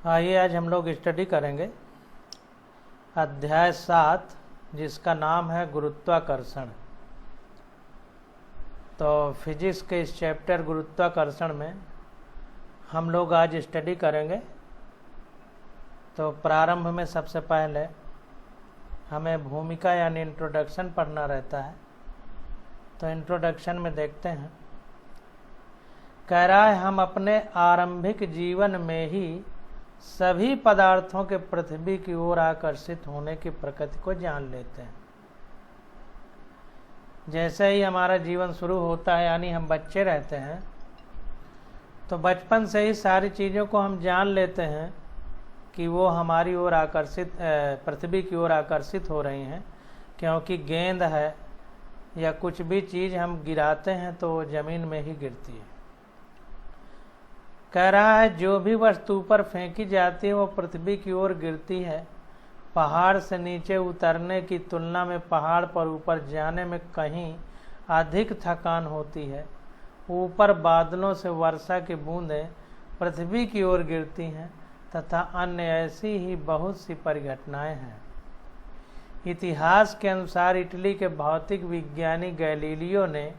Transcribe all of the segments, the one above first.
आइए आज हम लोग स्टडी करेंगे अध्याय 7 जिसका नाम है गुरुत्वाकर्षण। तो फिजिक्स के इस चैप्टर गुरुत्वाकर्षण में हम लोग आज स्टडी करेंगे। तो प्रारंभ में सबसे पहले हमें भूमिका यानी इंट्रोडक्शन पढ़ना रहता है। तो इंट्रोडक्शन में देखते हैं, कह रहा है हम अपने आरंभिक जीवन में ही सभी पदार्थों के पृथ्वी की ओर आकर्षित होने की प्रकृति को जान लेते हैं। जैसे ही हमारा जीवन शुरू होता है यानी हम बच्चे रहते हैं तो बचपन से ही सारी चीज़ों को हम जान लेते हैं कि वो हमारी ओर आकर्षित पृथ्वी की ओर आकर्षित हो रही हैं, क्योंकि गेंद है या कुछ भी चीज़ हम गिराते हैं तो वो ज़मीन में ही गिरती है। कह रहा है जो भी वस्तु पर फेंकी जाती है वो पृथ्वी की ओर गिरती है। पहाड़ से नीचे उतरने की तुलना में पहाड़ पर ऊपर जाने में कहीं अधिक थकान होती है। ऊपर बादलों से वर्षा की बूंदें पृथ्वी की ओर गिरती हैं तथा अन्य ऐसी ही बहुत सी परिघटनाएं हैं। इतिहास के अनुसार इटली के भौतिक विज्ञानी गैलीलियो ने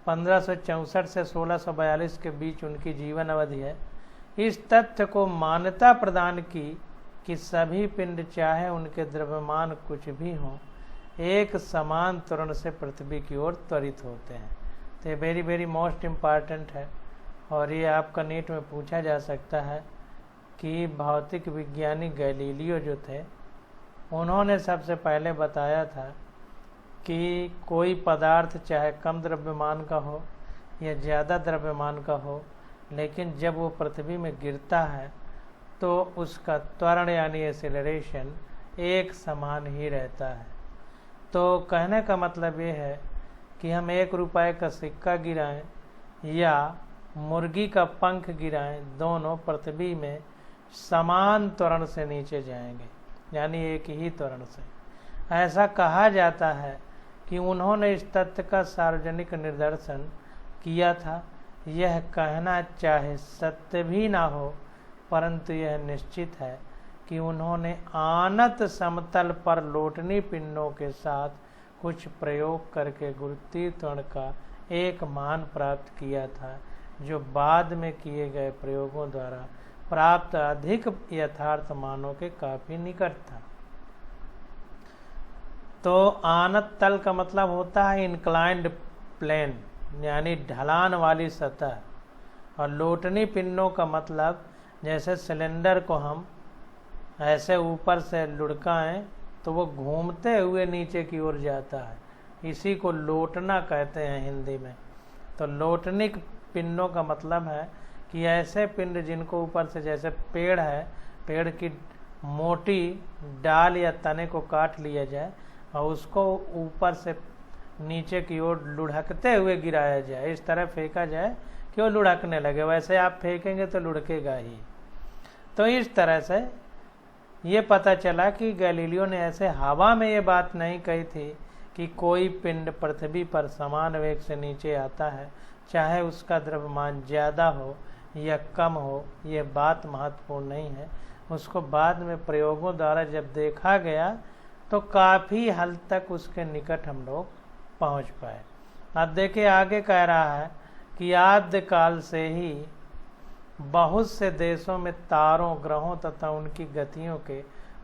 1564 से 1642 के बीच उनकी जीवन अवधि है, इस तथ्य को मान्यता प्रदान की कि सभी पिंड चाहे उनके द्रव्यमान कुछ भी हों एक समान त्वरण से पृथ्वी की ओर त्वरित होते हैं। तो ये वेरी वेरी मोस्ट इम्पॉर्टेंट है और ये आपका नीट में पूछा जा सकता है कि भौतिक विज्ञानी गैलीलियो जो थे उन्होंने सबसे पहले बताया था कि कोई पदार्थ चाहे कम द्रव्यमान का हो या ज़्यादा द्रव्यमान का हो, लेकिन जब वो पृथ्वी में गिरता है तो उसका त्वरण यानी एक्सेलरेशन एक समान ही रहता है। तो कहने का मतलब ये है कि हम 1 रुपए का सिक्का गिराएं या मुर्गी का पंख गिराएं, दोनों पृथ्वी में समान त्वरण से नीचे जाएंगे, यानी एक ही त्वरण से। ऐसा कहा जाता है कि उन्होंने इस तथ्य का सार्वजनिक निदर्शन किया था। यह कहना चाहे सत्य भी ना हो, परंतु यह निश्चित है कि उन्होंने आनत समतल पर लौटनी पिंडों के साथ कुछ प्रयोग करके गुरुत्वीय त्वरण का एक मान प्राप्त किया था, जो बाद में किए गए प्रयोगों द्वारा प्राप्त अधिक यथार्थ मानों के काफ़ी निकट था। तो आनत तल का मतलब होता है इंक्लाइंड प्लेन यानी ढलान वाली सतह, और लोटनी पिंडों का मतलब जैसे सिलेंडर को हम ऐसे ऊपर से लुढ़काएं तो वो घूमते हुए नीचे की ओर जाता है, इसी को लोटना कहते हैं हिंदी में। तो लोटनी पिंडों का मतलब है कि ऐसे पिंड जिनको ऊपर से, जैसे पेड़ है, पेड़ की मोटी डाल या तने को काट लिया जाए और उसको ऊपर से नीचे की ओर लुढ़कते हुए गिराया जाए, इस तरह फेंका जाए कि वो लुढ़कने लगे। वैसे आप फेंकेंगे तो लुढ़केगा ही। तो इस तरह से ये पता चला कि गैलीलियो ने ऐसे हवा में ये बात नहीं कही थी कि कोई पिंड पृथ्वी पर समान वेग से नीचे आता है, चाहे उसका द्रव्यमान ज़्यादा हो या कम हो। ये बात महत्वपूर्ण नहीं है। उसको बाद में प्रयोगों द्वारा जब देखा गया तो काफ़ी हद तक उसके निकट हम लोग पहुंच पाए। अब देखिए आगे कह रहा है कि आद्य काल से ही बहुत से देशों में तारों, ग्रहों तथा उनकी गतियों के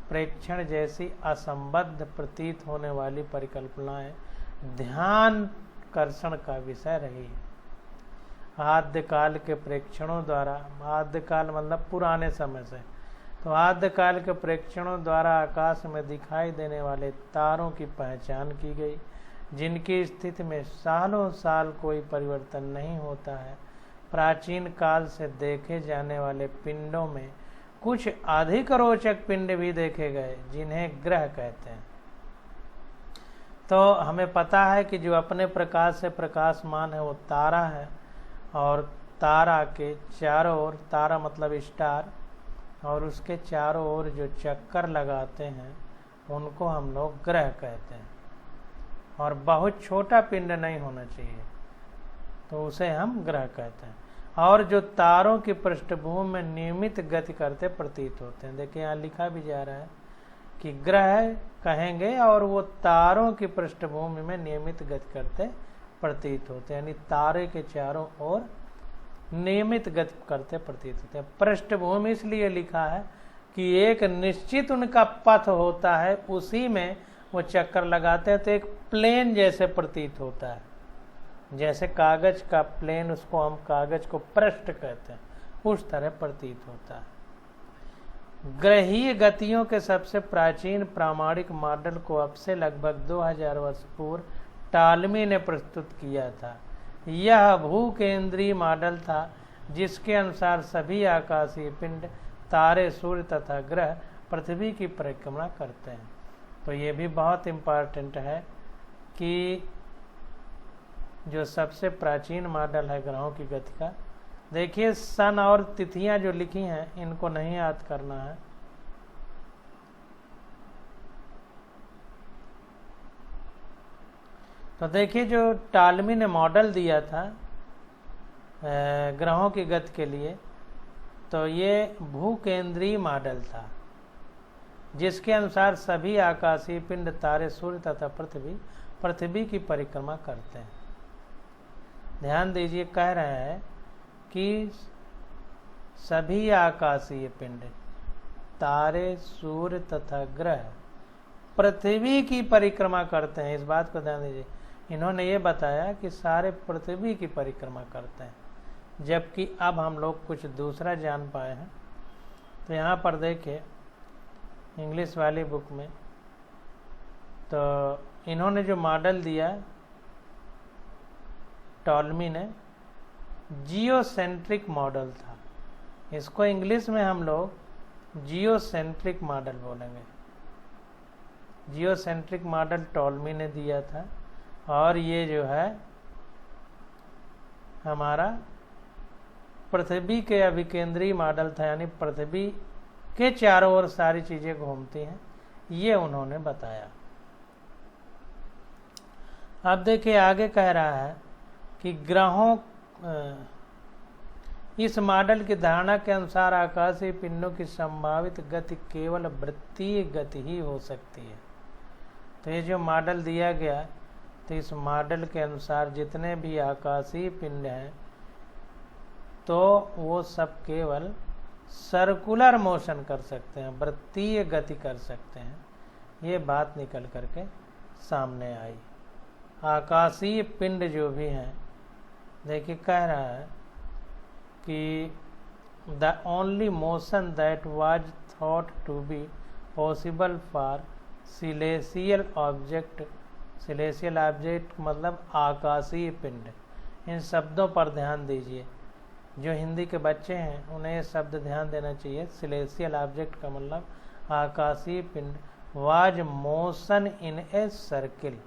प्रेक्षण जैसी असंबद्ध प्रतीत होने वाली परिकल्पनाएं ध्यानाकर्षण का विषय रही है। आद्य काल के प्रेक्षणों द्वारा, आद्य काल मतलब पुराने समय से, तो आद्य काल के प्रेक्षणों द्वारा आकाश में दिखाई देने वाले तारों की पहचान की गई, जिनकी स्थिति में सालों साल कोई परिवर्तन नहीं होता है। प्राचीन काल से देखे जाने वाले पिंडों में कुछ अधिक रोचक पिंड भी देखे गए, जिन्हें ग्रह कहते हैं। तो हमें पता है कि जो अपने प्रकाश से प्रकाशमान है वो तारा है, और तारा के चारों ओर, तारा मतलब स्टार, और उसके चारों ओर जो चक्कर लगाते हैं उनको हम लोग ग्रह कहते हैं। और बहुत छोटा पिंड नहीं होना चाहिए, तो उसे हम ग्रह कहते हैं। और जो तारों की पृष्ठभूमि में नियमित गति करते प्रतीत होते हैं। देखिए यहाँ लिखा भी जा रहा है कि ग्रह कहेंगे और वो तारों की पृष्ठभूमि में नियमित गति करते प्रतीत होते हैं, यानी तारे के चारों ओर नियमित गति करते प्रतीत होते हैं। पृष्ठभूमि इसलिए लिखा है कि एक निश्चित उनका पथ होता है, उसी में वो चक्कर लगाते हैं, तो एक प्लेन जैसे प्रतीत होता है। जैसे कागज का प्लेन, उसको हम कागज को पृष्ठ कहते हैं, उस तरह प्रतीत होता है। ग्रहीय गतियों के सबसे प्राचीन प्रामाणिक मॉडल को अब से लगभग 2000 वर्ष पूर्व टालमी ने प्रस्तुत किया था। यह भूकेंद्रीय मॉडल था, जिसके अनुसार सभी आकाशीय पिंड, तारे, सूर्य तथा ग्रह पृथ्वी की परिक्रमा करते हैं। तो ये भी बहुत इम्पोर्टेंट है कि जो सबसे प्राचीन मॉडल है ग्रहों की गति का, देखिए सन और तिथियां जो लिखी हैं इनको नहीं याद करना है। तो देखिए जो टालमी ने मॉडल दिया था ग्रहों की गति के लिए, तो ये भूकेंद्रीय मॉडल था, जिसके अनुसार सभी आकाशीय पिंड, तारे, सूर्य तथा पृथ्वी की परिक्रमा करते हैं। ध्यान दीजिए, कह रहे हैं कि सभी आकाशीय पिंड, तारे, सूर्य तथा ग्रह पृथ्वी की परिक्रमा करते हैं। इस बात को ध्यान दीजिए, इन्होंने ये बताया कि सारे पृथ्वी की परिक्रमा करते हैं, जबकि अब हम लोग कुछ दूसरा जान पाए हैं। तो यहाँ पर देखिए इंग्लिश वाली बुक में, तो इन्होंने जो मॉडल दिया टॉलमी ने, जियोसेंट्रिक मॉडल था। इसको इंग्लिश में हम लोग जियोसेंट्रिक मॉडल बोलेंगे। जियोसेंट्रिक मॉडल टॉलमी ने दिया था, और ये जो है हमारा पृथ्वी के अभिकेंद्रीय मॉडल था, यानी पृथ्वी के चारों ओर सारी चीजें घूमती हैं, ये उन्होंने बताया। अब देखिए आगे कह रहा है कि ग्रहों, इस मॉडल की धारणा के अनुसार आकाशीय पिंडों की संभावित गति केवल वृत्तीय गति ही हो सकती है। तो ये जो मॉडल दिया गया, तो इस मॉडल के अनुसार जितने भी आकाशीय पिंड हैं, तो वो सब केवल सर्कुलर मोशन कर सकते हैं, वृत्तीय गति कर सकते हैं। ये बात निकल करके सामने आई। आकाशीय पिंड जो भी हैं, देखिए कह रहा है कि the only motion that was thought to be possible for celestial object, celestial object मतलब आकाशीय पिंड। इन शब्दों पर ध्यान दीजिए, जो हिंदी के बच्चे हैं उन्हें ये शब्द ध्यान देना चाहिए। सिलेशियल ऑब्जेक्ट का मतलब आकाशीय पिंड, was motion in a circle,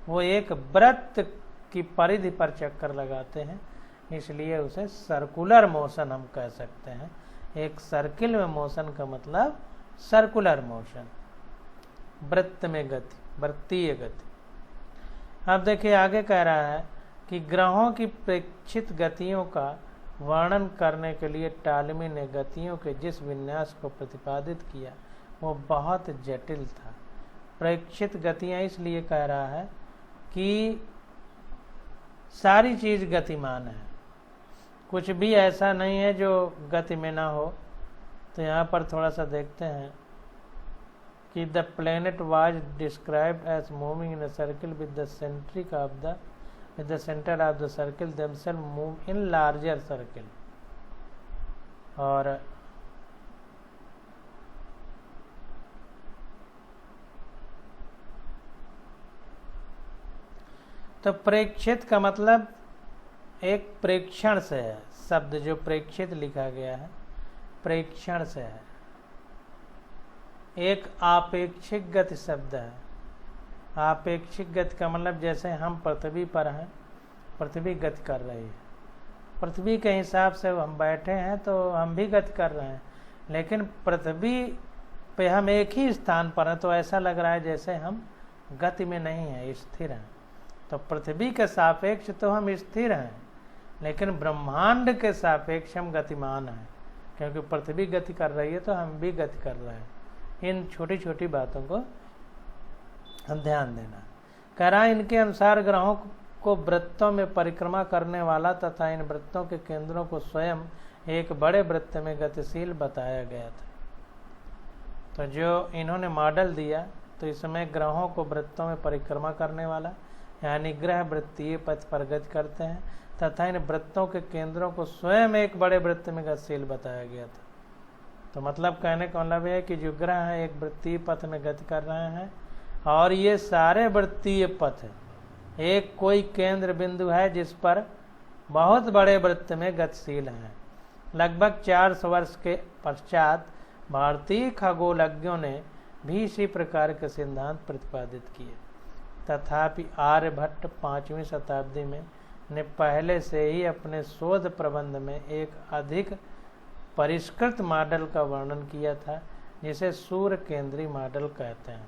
वो एक वृत्त की परिधि पर चक्कर लगाते हैं, इसलिए उसे सर्कुलर मोशन हम कह सकते हैं। एक सर्किल में मोशन का मतलब सर्कुलर मोशन, वृत्त में गति, वृत्तीय गति। अब देखिए आगे कह रहा है कि ग्रहों की प्रेक्षित गतियों का वर्णन करने के लिए टालमी ने गतियों के जिस विन्यास को प्रतिपादित किया वो बहुत जटिल था। प्रेक्षित गतियां इसलिए कह रहा है कि सारी चीज गतिमान है, कुछ भी ऐसा नहीं है जो गति में ना हो। तो यहाँ पर थोड़ा सा देखते हैं कि the planet was described as moving in a circle with the centre of the circle themselves move in larger circle. और तो प्रेक्षित का मतलब एक प्रेक्षण से है, शब्द जो प्रेक्षित लिखा गया है प्रेक्षण से है। एक आपेक्षिक गति शब्द है। आपेक्षिक गति का मतलब जैसे हम पृथ्वी पर हैं, पृथ्वी गति कर रही है, पृथ्वी के हिसाब से हम बैठे हैं तो हम भी गति कर रहे हैं, लेकिन पृथ्वी पे हम एक ही स्थान पर हैं तो ऐसा लग रहा है जैसे हम गति में नहीं हैं, स्थिर हैं। तो पृथ्वी के सापेक्ष तो हम स्थिर हैं, लेकिन ब्रह्मांड के सापेक्ष हम गतिमान हैं, क्योंकि पृथ्वी गति कर रही है तो हम भी गति कर रहे हैं। इन छोटी छोटी बातों को ध्यान देना। कह रहा इनके अनुसार ग्रहों को वृत्तों में परिक्रमा करने वाला तथा इन वृत्तों के केंद्रों को स्वयं एक बड़े वृत्त में गतिशील बताया गया था। तो जो इन्होंने मॉडल दिया, तो इसमें ग्रहों को वृत्तों में परिक्रमा करने वाला, यानी ग्रह वृत्तीय पथ पर गति करते हैं, तथा इन वृत्तों के केंद्रों को स्वयं एक बड़े वृत्त में गतिशील बताया गया था। तो मतलब कहने का मतलब है कि जो ग्रह है एक वृत्तीय पथ में गति कर रहे हैं, और ये सारे वृत्तीय पथ एक कोई केंद्र बिंदु है जिस पर बहुत बड़े वृत्त में गतिशील हैं। लगभग 400 वर्ष के पश्चात भारतीय खगोलज्ञों ने भी इसी प्रकार के सिद्धांत प्रतिपादित किए। तथापि आर्यभट्ट 5वीं शताब्दी में ने पहले से ही अपने शोध प्रबंध में एक अधिक परिष्कृत मॉडल का वर्णन किया था, जिसे सूर्य केंद्रीय मॉडल कहते हैं,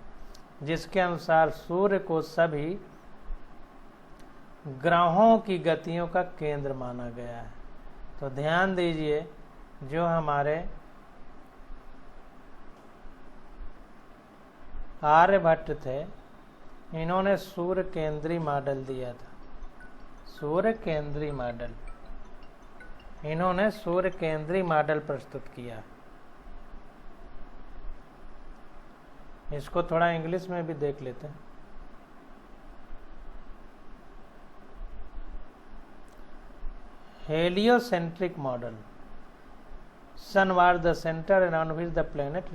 जिसके अनुसार सूर्य को सभी ग्रहों की गतियों का केंद्र माना गया है। तो ध्यान दीजिए, जो हमारे आर्यभट्ट थे, इन्होंने सूर्य केंद्रीय मॉडल दिया था। सूर्य केंद्रीय मॉडल, इन्होंने सूर्य केंद्रीय मॉडल प्रस्तुत किया। इसको थोड़ा इंग्लिश में भी देख लेते हैं। Heliocentric model, sun was the centre around which the planet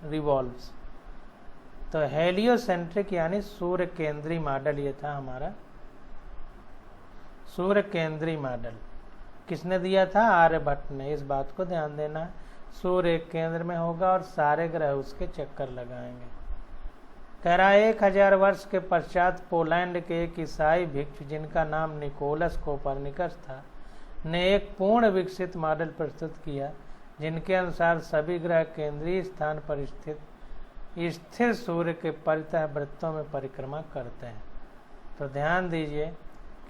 revolves. तो हेलियोसेंट्रिक यानी सूर्य केंद्रीय मॉडल ये था हमारा। सूर्य केंद्रीय मॉडल किसने दिया था? आर्यभट्ट ने। इस बात को ध्यान देना, सूर्य एक केंद्र में होगा और सारे ग्रह उसके चक्कर लगाएंगे। कह रहा 1000 वर्ष के पश्चात पोलैंड के एक ईसाई भिक्षु, जिनका नाम निकोलस कोपरनिकस था, ने एक पूर्ण विकसित मॉडल प्रस्तुत किया, जिनके अनुसार सभी ग्रह केंद्रीय स्थान पर स्थित स्थिर सूर्य के परितः वृत्तों में परिक्रमा करते हैं। तो ध्यान दीजिए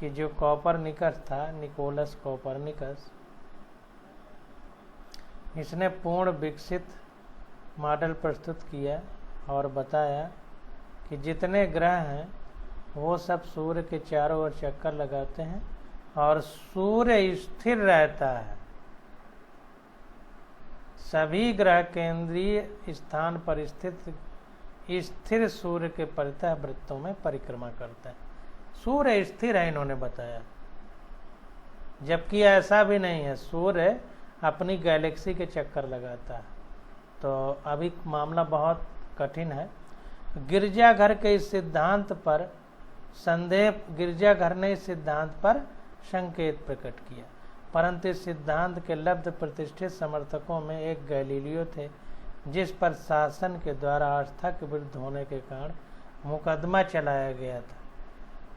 कि जो कोपरनिकस था, निकोलस कोपरनिकस, इसने पूर्ण विकसित मॉडल प्रस्तुत किया और बताया कि जितने ग्रह हैं वो सब सूर्य के चारों ओर चक्कर लगाते हैं और सूर्य स्थिर रहता है। सभी ग्रह केंद्रीय स्थान पर स्थित स्थिर सूर्य के परितः वृत्तों में परिक्रमा करते हैं। सूर्य स्थिर है, इन्होंने बताया, जबकि ऐसा भी नहीं है, सूर्य अपनी गैलेक्सी के चक्कर लगाता है। तो अभी मामला बहुत कठिन है। गिरजाघर के इस सिद्धांत पर गिरजाघर ने इस सिद्धांत पर संकेत प्रकट किया, परंतु इस सिद्धांत के लब्ध प्रतिष्ठित समर्थकों में एक गैलीलियो थे, जिस पर शासन के द्वारा आस्था के विरुद्ध होने के कारण मुकदमा चलाया गया था।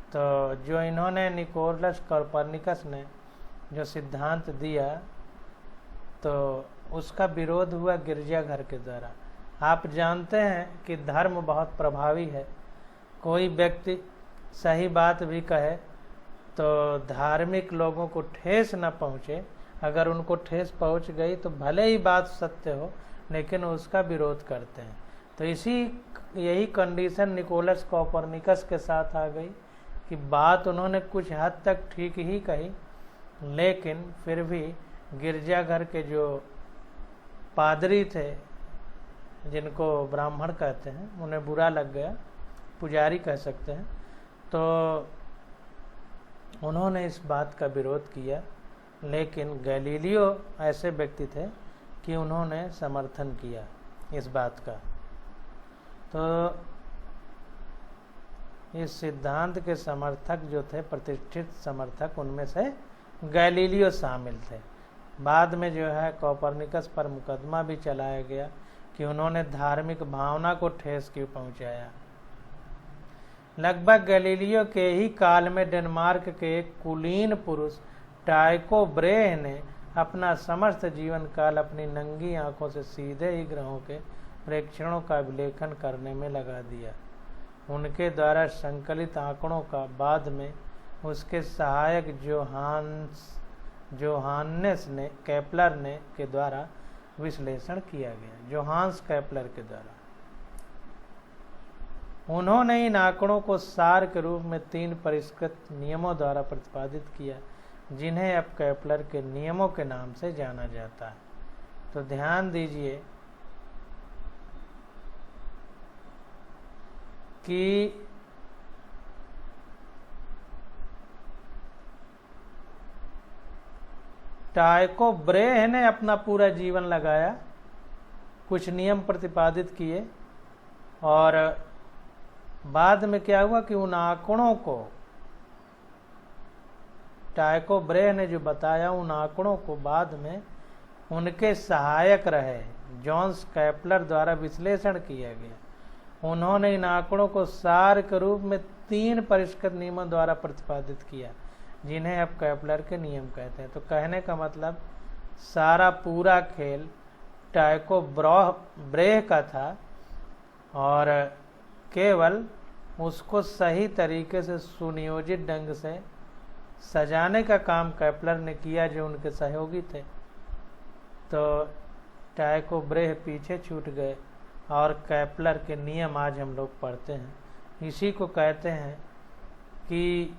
तो जो इन्होंने निकोलस कोपरनिकस ने जो सिद्धांत दिया, तो उसका विरोध हुआ गिरजाघर के द्वारा। आप जानते हैं कि धर्म बहुत प्रभावी है। कोई व्यक्ति सही बात भी कहे तो धार्मिक लोगों को ठेस न पहुँचे। अगर उनको ठेस पहुँच गई तो भले ही बात सत्य हो, लेकिन उसका विरोध करते हैं। तो यही कंडीशन निकोलस कोपरनिकस के साथ आ गई कि बात उन्होंने कुछ हद तक ठीक ही कही, लेकिन फिर भी गिरजाघर के जो पादरी थे, जिनको ब्राह्मण कहते हैं, उन्हें बुरा लग गया, पुजारी कह सकते हैं। तो उन्होंने इस बात का विरोध किया, लेकिन गैलीलियो ऐसे व्यक्ति थे कि उन्होंने समर्थन किया इस बात का। तो इस सिद्धांत के समर्थक जो थे, प्रतिष्ठित समर्थक, उनमें से गैलीलियो शामिल थे। बाद में जो है कोपरनिकस पर मुकदमा भी चलाया गया कि उन्होंने धार्मिक भावना को ठेस क्यों पहुंचाया। लगभग गैलीलियो के ही काल में डेनमार्क के एक कुलीन पुरुष टाइको ब्रेह ने अपना समस्त जीवन काल अपनी नंगी आंखों से सीधे ही ग्रहों के प्रेक्षणों का अभिलेखन करने में लगा दिया। उनके द्वारा संकलित आंकड़ों का बाद में उसके सहायक जोहान्स ने केपलर ने के द्वारा विश्लेषण किया गया। जोहान्स केपलर के द्वारा उन्होंने इन आंकड़ों को सार के रूप में 3 परिष्कृत नियमों द्वारा प्रतिपादित किया, जिन्हें अब केपलर के नियमों के नाम से जाना जाता है। तो ध्यान दीजिए कि टाइको ब्रेह ने अपना पूरा जीवन लगाया, कुछ नियम प्रतिपादित किए, और बाद में क्या हुआ कि उन आंकड़ों को टाइको ब्रेह ने जो बताया, उन आंकड़ों को बाद में उनके सहायक रहे जॉन्स केपलर द्वारा विश्लेषण किया गया। उन्होंने इन आंकड़ों को सार के रूप में 3 परिष्कृत नियमों द्वारा प्रतिपादित किया, जिन्हें अब केपलर के नियम कहते हैं। तो कहने का मतलब सारा पूरा खेल टाइको ब्रेह का था, और केवल उसको सही तरीके से सुनियोजित ढंग से सजाने का काम केपलर ने किया, जो उनके सहयोगी थे। तो टाइको ब्रेह पीछे छूट गए और केपलर के नियम आज हम लोग पढ़ते हैं। इसी को कहते हैं कि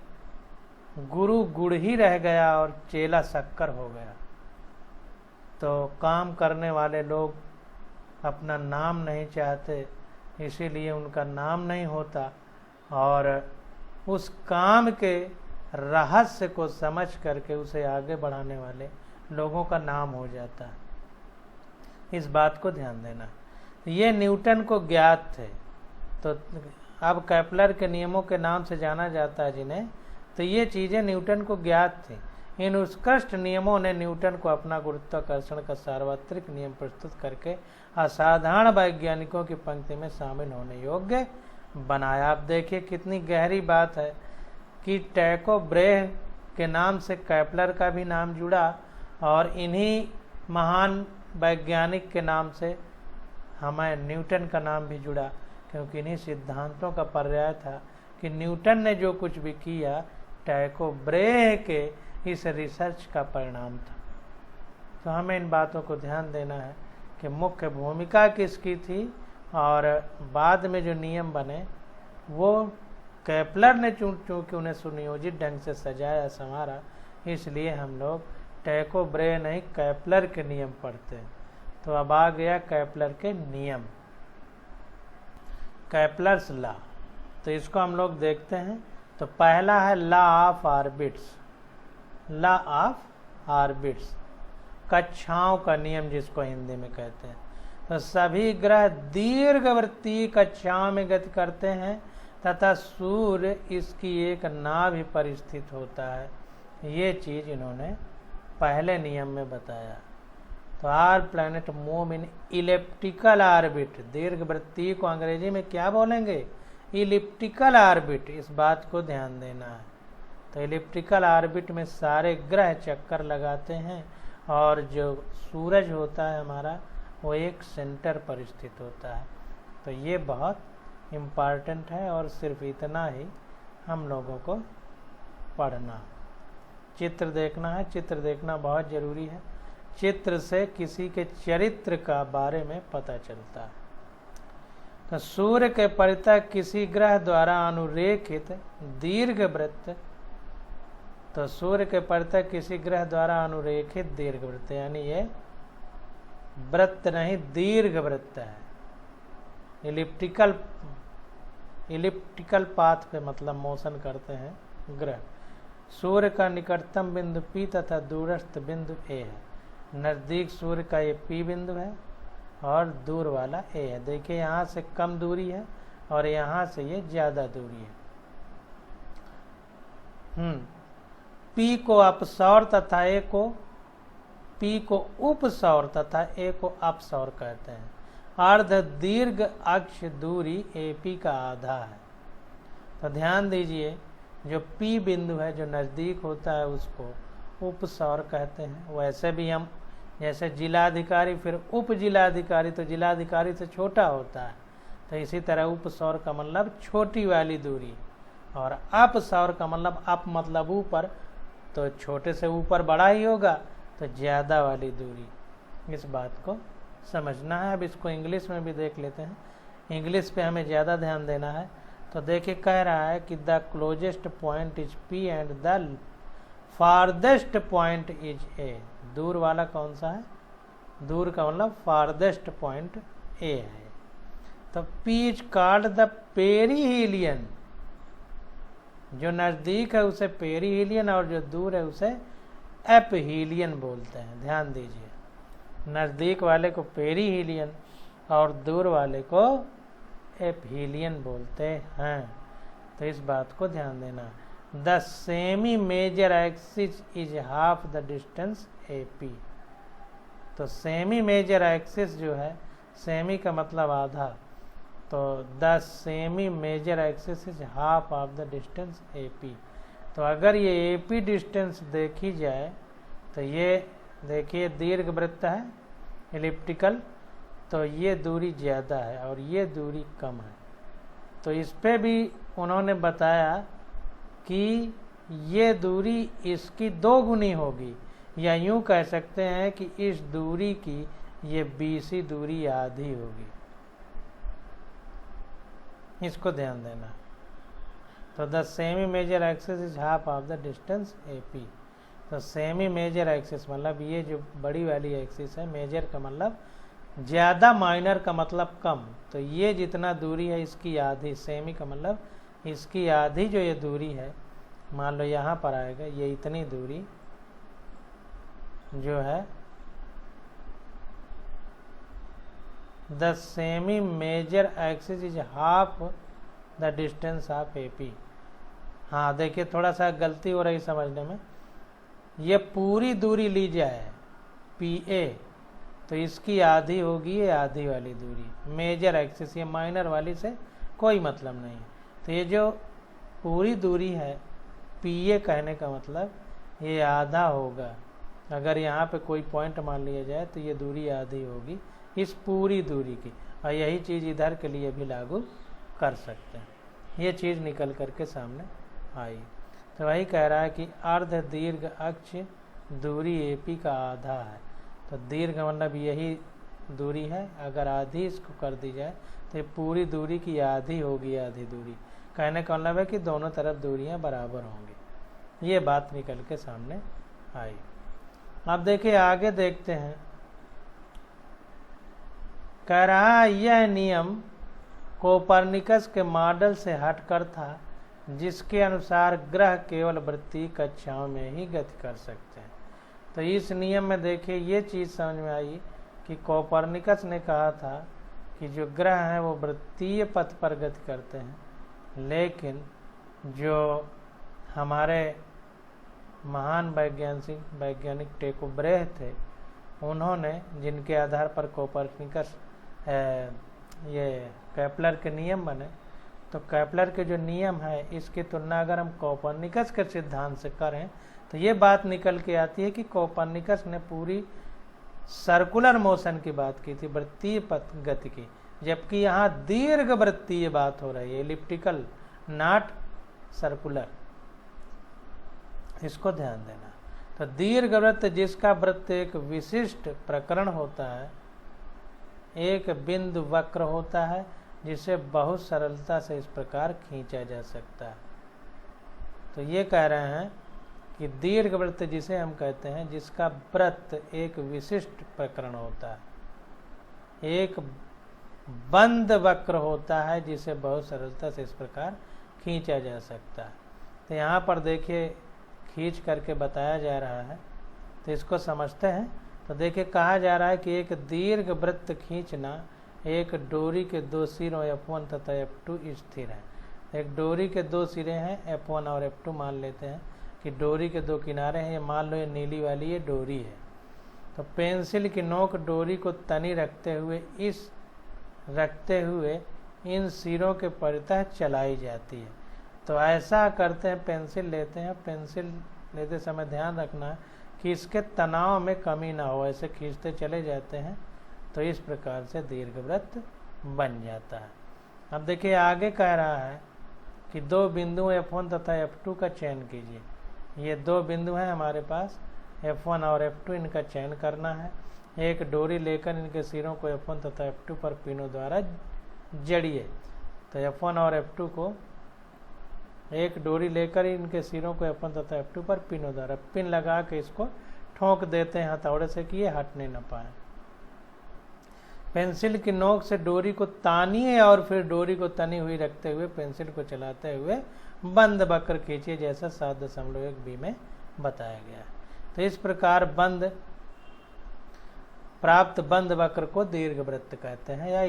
गुरु गुड़ ही रह गया और चेला शक्कर हो गया। तो काम करने वाले लोग अपना नाम नहीं चाहते, इसीलिए उनका नाम नहीं होता, और उस काम के रहस्य को समझ करके उसे आगे बढ़ाने वाले लोगों का नाम हो जाता है। इस बात को ध्यान देना। ये न्यूटन को ज्ञात थे, तो अब केपलर के नियमों के नाम से जाना जाता है जिन्हें, तो ये चीज़ें न्यूटन को ज्ञात थी। इन उत्कृष्ट नियमों ने न्यूटन को अपना गुरुत्वाकर्षण का सार्वत्रिक नियम प्रस्तुत करके असाधारण वैज्ञानिकों की पंक्ति में शामिल होने योग्य बनाया। आप देखिए कितनी गहरी बात है कि टाइको ब्रेह के नाम से केपलर का भी नाम जुड़ा, और इन्हीं महान वैज्ञानिक के नाम से हमें न्यूटन का नाम भी जुड़ा, क्योंकि इन्हीं सिद्धांतों का पर्याय था कि न्यूटन ने जो कुछ भी किया टाइको ब्रेह के इस रिसर्च का परिणाम था। तो हमें इन बातों को ध्यान देना है कि मुख्य भूमिका किसकी थी, और बाद में जो नियम बने वो केपलर ने चूँकि उन्हें सुनियोजित ढंग से सजाया संवारा, इसलिए हम लोग टाइको ब्रेह नहीं केपलर के नियम पढ़ते हैं। तो अब आ गया केपलर के नियम, केपलर्स लॉ। तो इसको हम लोग देखते हैं। तो पहला है law of orbits. Law of orbits, कक्षाओं का नियम जिसको हिंदी में कहते हैं। तो सभी ग्रह दीर्घवृत्तीय कक्षाओं में गति करते हैं तथा सूर्य इसकी एक नाभि पर स्थित होता है। ये चीज इन्होंने पहले नियम में बताया। तो our planet move in elliptical orbit, दीर्घवृत्तीय को अंग्रेजी में क्या बोलेंगे, इलिप्टिकल ऑर्बिट। इस बात को ध्यान देना है। तो इलिप्टिकल ऑर्बिट में सारे ग्रह चक्कर लगाते हैं, और जो सूरज होता है हमारा वो एक सेंटर पर स्थित होता है। तो ये बहुत इम्पॉर्टेंट है, और सिर्फ इतना ही हम लोगों को पढ़ना, चित्र देखना है। चित्र देखना बहुत ज़रूरी है। चित्र से किसी के चरित्र का बारे में पता चलता है। तो सूर्य के परितः किसी ग्रह द्वारा अनुरेखित दीर्घवृत्त, तो सूर्य के परितः किसी ग्रह द्वारा अनुरेखित दीर्घवृत्त, यानी ये वृत्त नहीं दीर्घवृत्त है। इलिप्टिकल पाथ पे मतलब मोशन करते हैं ग्रह। सूर्य का निकटतम बिंदु P तथा दूरस्थ बिंदु A है। नज़दीक सूर्य का ये P बिंदु है और दूर वाला A है। देखिए यहाँ से कम दूरी है और यहाँ से ये ज़्यादा दूरी है। P को अपसौर तथा P को उपसौर तथा A को अपसौर कहते हैं। अर्ध दीर्घ अक्ष दूरी AP का आधा है। तो ध्यान दीजिए, जो P बिंदु है जो नज़दीक होता है उसको उपसौर कहते हैं। वैसे भी हम जैसे जिलाधिकारी फिर उप जिलाधिकारी, तो जिलाधिकारी से छोटा होता है, तो इसी तरह उपसौर का मतलब छोटी वाली दूरी, और अप सौर का मतलब अप मतलब ऊपर, तो छोटे से ऊपर बड़ा ही होगा, तो ज़्यादा वाली दूरी। इस बात को समझना है। अब इसको इंग्लिश में भी देख लेते हैं, इंग्लिश पे हमें ज़्यादा ध्यान देना है। तो देखिए कह रहा है कि the closest point is P and the farthest point is A। दूर वाला कौन सा है? दूर का मतलब फारदेस्ट पॉइंट A है। तो P is called the perihelion, जो नज़दीक है उसे पेरीहीलियन और जो दूर है उसे एपहीलियन बोलते हैं। ध्यान दीजिए, नज़दीक वाले को पेरीहीलियन और दूर वाले को एपहीलियन बोलते हैं। तो इस बात को ध्यान देना। The semi major axis is half the distance AP। तो सेमी मेजर एक्सिस जो है, सेमी का मतलब आधा, तो the semi major axis is half of the distance AP। तो अगर ये AP डिस्टेंस देखी जाए तो ये देखिए दीर्घ वृत्त है एलिप्टिकल, तो ये दूरी ज़्यादा है और ये दूरी कम है। तो इस पे भी उन्होंने बताया कि ये दूरी इसकी 2 गुनी होगी, या यूं कह सकते हैं कि इस दूरी की ये BC दूरी आधी होगी। इसको ध्यान देना। तो the semi major axis is half of the distance AP। तो सेमी मेजर एक्सिस मतलब ये जो बड़ी वाली एक्सिस है, मेजर का मतलब ज़्यादा, माइनर का मतलब कम, तो ये जितना दूरी है इसकी आधी, सेमी का मतलब इसकी आधी जो ये दूरी है, मान लो यहाँ पर आएगा, ये इतनी दूरी जो है the semi major axis is half the distance of AP। हाँ देखिए थोड़ा सा गलती हो रही समझने में, ये पूरी दूरी ली जाए PA तो इसकी आधी होगी ये आधी वाली दूरी, मेजर एक्सिस, ये माइनर वाली से कोई मतलब नहीं। तो ये जो पूरी दूरी है PA कहने का मतलब ये आधा होगा। अगर यहाँ पे कोई पॉइंट मान लिया जाए तो ये दूरी आधी होगी इस पूरी दूरी की, और यही चीज़ इधर के लिए भी लागू कर सकते हैं। ये चीज़ निकल करके सामने आई। तो वही कह रहा है कि अर्ध दीर्घ अक्ष दूरी AP का आधा है। तो दीर्घ मतलब यही दूरी है, अगर आधी इसको कर दी जाए तो ये पूरी दूरी की आधी होगी आधी दूरी। कहने का मतलब है कि दोनों तरफ दूरियां बराबर होंगी। ये बात निकल के सामने आई। अब देखिए आगे देखते हैं, कह रहा यह नियम कोपरनिकस के मॉडल से हटकर था, जिसके अनुसार ग्रह केवल वृत्तीय कक्षाओं में ही गति कर सकते हैं। तो इस नियम में देखिए ये चीज़ समझ में आई कि कोपरनिकस ने कहा था कि जो ग्रह हैं वो वृत्तीय पथ पर गति करते हैं, लेकिन जो हमारे महान वैज्ञानिक टिको ब्रेह थे, उन्होंने जिनके आधार पर कोपरनिकस ये केपलर के नियम बने, तो केपलर के जो नियम है इसकी तुलना अगर हम कोपरनिकस के सिद्धांत से करें तो ये बात निकल के आती है कि कोपरनिकस ने पूरी सर्कुलर मोशन की बात की थी, वृत्तीय पथ गति की, जबकि यहाँ दीर्घ वृत्तीय बात हो रही है, एलिप्टिकल नॉट सर्कुलर। इसको ध्यान देना। तो दीर्घ वृत्त जिसका वृत्त एक विशिष्ट प्रकरण होता है, एक बिंदु वक्र होता है, जिसे बहुत सरलता से इस प्रकार खींचा जा सकता है। तो ये कह रहे हैं कि दीर्घ वृत्त जिसे हम कहते हैं, जिसका वृत्त एक विशिष्ट प्रकरण होता है, एक बंद वक्र होता है, जिसे बहुत सरलता से इस प्रकार खींचा जा सकता है। तो यहाँ पर देखिए खींच करके बताया जा रहा है, तो इसको समझते हैं। तो देखिए कहा जा रहा है कि एक दीर्घ वृत्त खींचना एक डोरी के 2 सिरों F1 तथा F2 स्थिर है। एक डोरी के 2 सिरे हैं F1 और F2 मान लेते हैं कि डोरी के 2 किनारे हैं। ये मान लो ये नीली वाली ये डोरी है। तो पेंसिल की नोक डोरी को तनी रखते हुए इन सिरों के परितः चलाई जाती है। तो ऐसा करते हैं, पेंसिल लेते हैं, पेंसिल लेते समय ध्यान रखना है कि इसके तनाव में कमी ना हो, ऐसे खींचते चले जाते हैं, तो इस प्रकार से दीर्घवृत्त बन जाता है। अब देखिए आगे कह रहा है कि दो बिंदु F1 तथा F2 का चयन कीजिए। ये दो बिंदु हैं हमारे पास, F1 और F2, इनका चयन करना है। एक डोरी लेकर इनके सिरों को F1 तथा F2 पर पिनों द्वारा जड़िए। तो F1 और F2 को एक डोरी लेकर इनके सिरों को F1 तथा F2 पर पिनों द्वारा पिन लगा के इसको ठोक देते हैं हथौड़े से कि ये हटने न पाए। पेंसिल की नोक से डोरी को तानिए और फिर डोरी को तनी हुई रखते हुए पेंसिल को चलाते हुए बंद वक्र खींचिए, जैसा 7.1b में बताया गया है। तो इस प्रकार प्राप्त बंद वक्र को दीर्घवृत्त कहते हैं या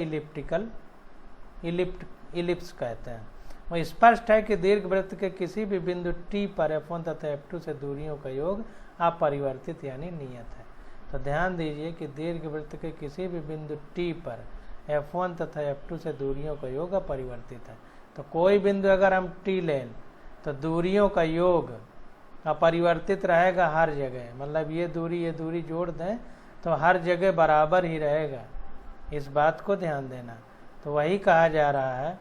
इलिप्स कहते हैं। और स्पष्ट है कि दीर्घवृत्त के किसी भी बिंदु T पर F1 तथा F2 से दूरियों का योग अपरिवर्तित यानी नियत है। तो ध्यान दीजिए कि दीर्घवृत्त के किसी भी बिंदु T पर F1 तथा F2 से दूरियों का योग अपरिवर्तित है। तो कोई बिंदु अगर हम T लें तो दूरियों का योग अपरिवर्तित रहेगा हर जगह, मतलब ये दूरी जोड़ दें तो हर जगह बराबर ही रहेगा, इस बात को ध्यान देना। तो वही कहा जा रहा है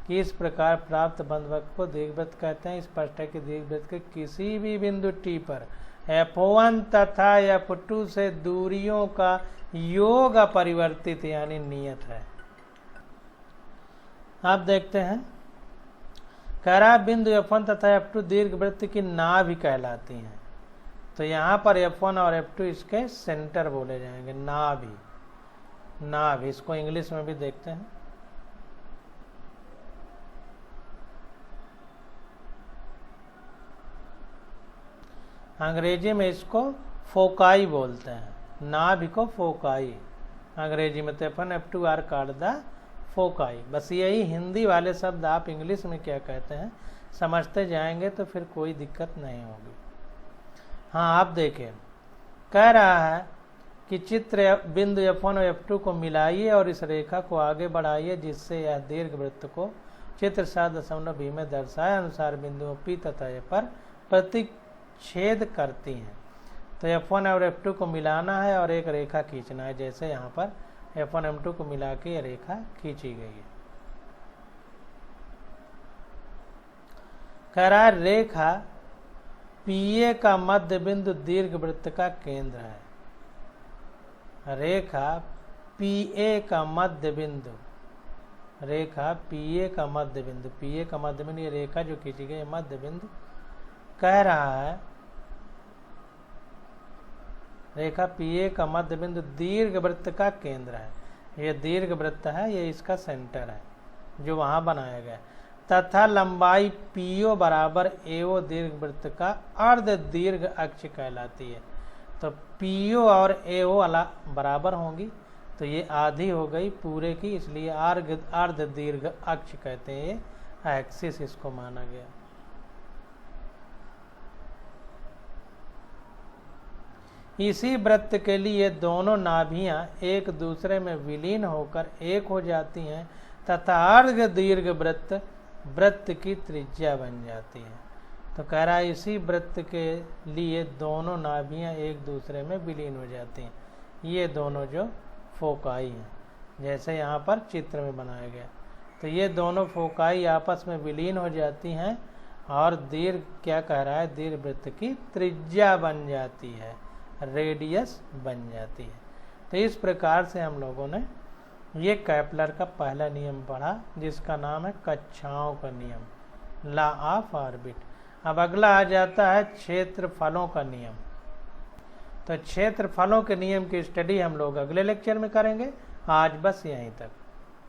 कि इस प्रकार प्राप्त बंद वक्र को दीर्घवृत्त कहते हैं। स्पष्ट है कि दीर्घवृत्त के किसी भी बिंदु T पर F1 तथा F2 से दूरियों का योग अपरिवर्तित यानी नियत है। आप देखते हैं, कह रहा बिंदु F1 तथा F2 दीर्घवृत्त की नाभि कहलाती हैं। तो यहाँ पर F1 और F2 इसके सेंटर बोले जाएंगे, नाभि। इसको इंग्लिश में भी देखते हैं। अंग्रेजी में इसको फोकाई बोलते हैं, नाभि को फोकाई अंग्रेजी में। तो F1 F2 are called the foci. बस यही हिंदी वाले शब्द आप इंग्लिश में क्या कहते हैं समझते जाएंगे तो फिर कोई दिक्कत नहीं होगी। हाँ, आप देखें, कह रहा है कि चित्र बिंदु F1 और F2 को मिलाइए और इस रेखा को आगे बढ़ाइए जिससे यह दीर्घवृत्त को चित्र 7.b में दर्शाए अनुसार बिंदुओं P तथा A पर प्रतिच्छेद करती हैं। तो F1 और F2 को मिलाना है और एक रेखा खींचना है, जैसे यहाँ पर F1 M2 को मिला के यह रेखा खींची गई है। कह रहा है रेखा PA का मध्य बिंदु दीर्घवृत्त का केंद्र है। रेखा PA का मध्य बिंदु, PA का मध्य बिंदु, ये रेखा जो खींची गई मध्य बिंदु। कह रहा है रेखा PA का मध्य बिंदु दीर्घवृत्त का केंद्र है। ये दीर्घवृत्त है, ये इसका सेंटर है जो वहां बनाया गया, तथा लंबाई PO बराबर AO दीर्घवृत्त का अर्ध दीर्घ अक्ष कहलाती है। तो PO और AO बराबर होंगी, तो ये आधी हो गई पूरे की, इसलिए अर्ध दीर्घ अक्ष कहते हैं, एक्सिस इसको माना गया। इसी वृत्त के लिए दोनों नाभियां एक दूसरे में विलीन होकर एक हो जाती हैं तथा अर्ध दीर्घ वृत्त की त्रिज्या बन जाती है। तो कह रहा है इसी वृत्त के लिए दोनों नाभियां एक दूसरे में विलीन हो जाती हैं। ये दोनों जो फोकाई हैं, जैसे यहाँ पर चित्र में बनाया गया, तो ये दोनों फोकाई आपस में विलीन हो जाती हैं और दीर्घ क्या कह रहा है, दीर्घवृत्त की त्रिज्या बन जाती है, रेडियस बन जाती है। तो इस प्रकार से हम लोगों ने ये केपलर का पहला नियम पढ़ा जिसका नाम है कक्षाओं का नियम, लॉ ऑफ ऑर्बिट। अब अगला आ जाता है क्षेत्रफलों का नियम। तो क्षेत्रफलों के नियम की स्टडी हम लोग अगले लेक्चर में करेंगे। आज बस यहीं तक।